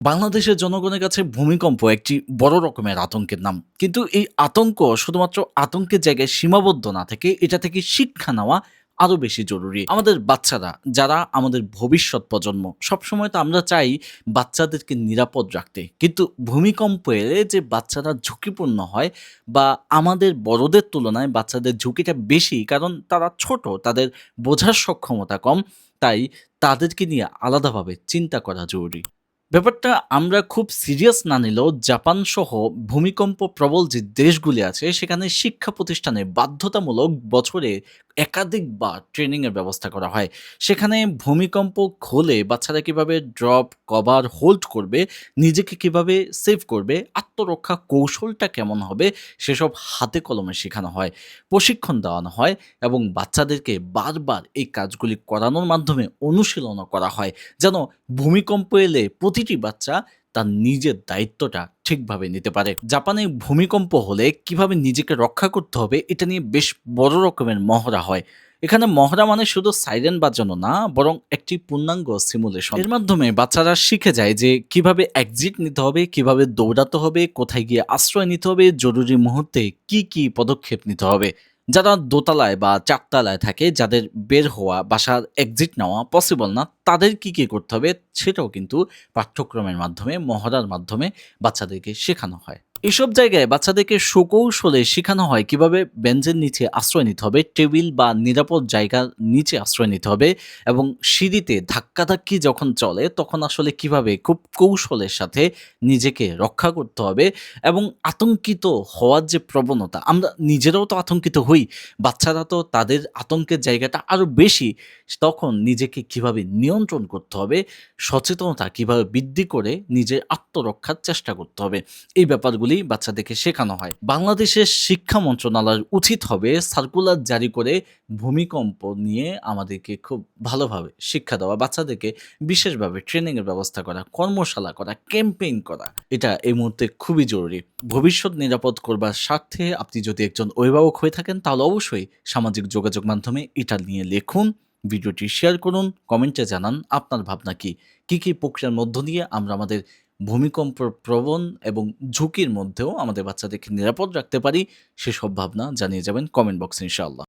বাংলাদেশের জনগণের কাছে ভূমিকম্প একটি বড় রকমের আতঙ্কের নাম। কিন্তু এই আতঙ্ক শুধুমাত্র আতঙ্কের জায়গায় সীমাবদ্ধ না থেকে এটা থেকে শিক্ষা নেওয়া আরো বেশি জরুরি। আমাদের বাচ্চারা যারা আমাদের ভবিষ্যৎ প্রজন্ম, সবসময় তো আমরা চাই বাচ্চাদেরকে নিরাপদ রাখতে। কিন্তু ভূমিকম্প এলে যে বাচ্চারা ঝুঁকিপূর্ণ হয় বা আমাদের বড়দের তুলনায় বাচ্চাদের ঝুঁকিটা বেশি কারণ তারা ছোট, তাদের বোঝার সক্ষমতা কম। তাই তাদেরকে নিয়ে আলাদাভাবে চিন্তা করা জরুরি। ব্যাপারটা আমরা খুব সিরিয়াস না নিলেও জাপান সহ ভূমিকম্প প্রবল যে দেশগুলি আছে সেখানে শিক্ষা প্রতিষ্ঠানে বাধ্যতামূলক বছরে একাধিকবার ট্রেনিং এর ব্যবস্থা করা হয়। সেখানে ভূমিকম্প হলে বাচ্চারা কিভাবে ড্রপ, কভার, হোল্ড করবে, নিজেকে কিভাবে সেভ করবে, আত্মরক্ষা কৌশলটা কেমন হবে সেসব হাতে কলমে শেখানো হয়, প্রশিক্ষণ দেওয়ানো হয় এবং বাচ্চাদেরকে বারবার এই কাজগুলি করানোর মাধ্যমে অনুশীলনও করা হয়। যেন ভূমিকম্প এলে প্রতিটি বাচ্চা তার নিজের দায়িত্বটা ঠিকভাবে নিতে পারে। জাপানে ভূমিকম্প হলে কিভাবে নিজেকে রক্ষা করতে হবে এটা নিয়ে বেশ বড় রকমের মহড়া হয়। এখানে মহড়া মানে শুধু সাইরেন বাজানো না, বরং একটি পূর্ণাঙ্গ সিমুলেশন। এর মাধ্যমে বাচ্চারা শিখে যায় যে কিভাবে এক্সিট নিতে হবে, কিভাবে দৌড়াতে হবে, কোথায় গিয়ে আশ্রয় নিতে হবে, জরুরি মুহূর্তে কি পদক্ষেপ নিতে হবে। যারা দোতলায় বা চারতলায় থাকে, যাদের বের হওয়া, বাসার এক্সিট নেওয়া পসিবল না, তাদের কি করতে হবে সেটাও কিন্তু পাঠ্যক্রমের মাধ্যমে, মহড়ার মাধ্যমে বাচ্চাদেরকে শেখানো হয়। এসব জায়গায় বাচ্চাদেরকে সুকৌশলে শেখানো হয় কিভাবে বেঞ্চের নিচে আশ্রয় নিতে হবে, টেবিল বা নিরাপদ জায়গার নিচে আশ্রয় নিতে হবে এবং সিঁড়িতে ধাক্কাধাক্কি যখন চলে তখন আসলে কিভাবে খুব কৌশলের সাথে নিজেকে রক্ষা করতে হবে এবং আতঙ্কিত হওয়ার যে প্রবণতা, আমরা নিজেরাও তো আতঙ্কিত হই, বাচ্চারা তো তাদের আতঙ্কের জায়গাটা আরো বেশি। তখন নিজেকে কিভাবে নিয়ন্ত্রণ করতে হবে, সচেতনতা কিভাবে বৃদ্ধি করে নিজের আত্মরক্ষার চেষ্টা করতে হবে, এই ব্যাপারগুলি বাচ্চাদেরকে শেখানো হয়। বাংলাদেশের শিক্ষা মন্ত্রণালয়ের উচিত হবে সার্কুলার জারি করে ভূমিকম্প নিয়ে আমাদেরকে খুব ভালোভাবে শিক্ষা দেওয়া, বাচ্চাদেরকে বিশেষভাবে ট্রেনিং এর ব্যবস্থা করা, কর্মশালা করা, ক্যাম্পেইন করা। এটা এই মুহূর্তে খুবই জরুরি। ভবিষ্যৎ নিরাপদ করবার স্বার্থে আপনি যদি একজন অভিভাবক হয়ে থাকেন তাহলে অবশ্যই সামাজিক যোগাযোগ মাধ্যমে এটা নিয়ে লিখুন, ভিডিওটি শেয়ার করুন, কমেন্টে জানান আপনার ভাবনা কি প্রক্রিয়ার মধ্য দিয়ে আমরা আমাদের ভূমিকম্প প্রবণ এবং ঝুঁকির মধ্যেও আমাদের বাচ্চাদেরকে নিরাপদ রাখতে পারি সেসব ভাবনা জানিয়ে যাবেন কমেন্ট বক্সে ইনশাআল্লাহ।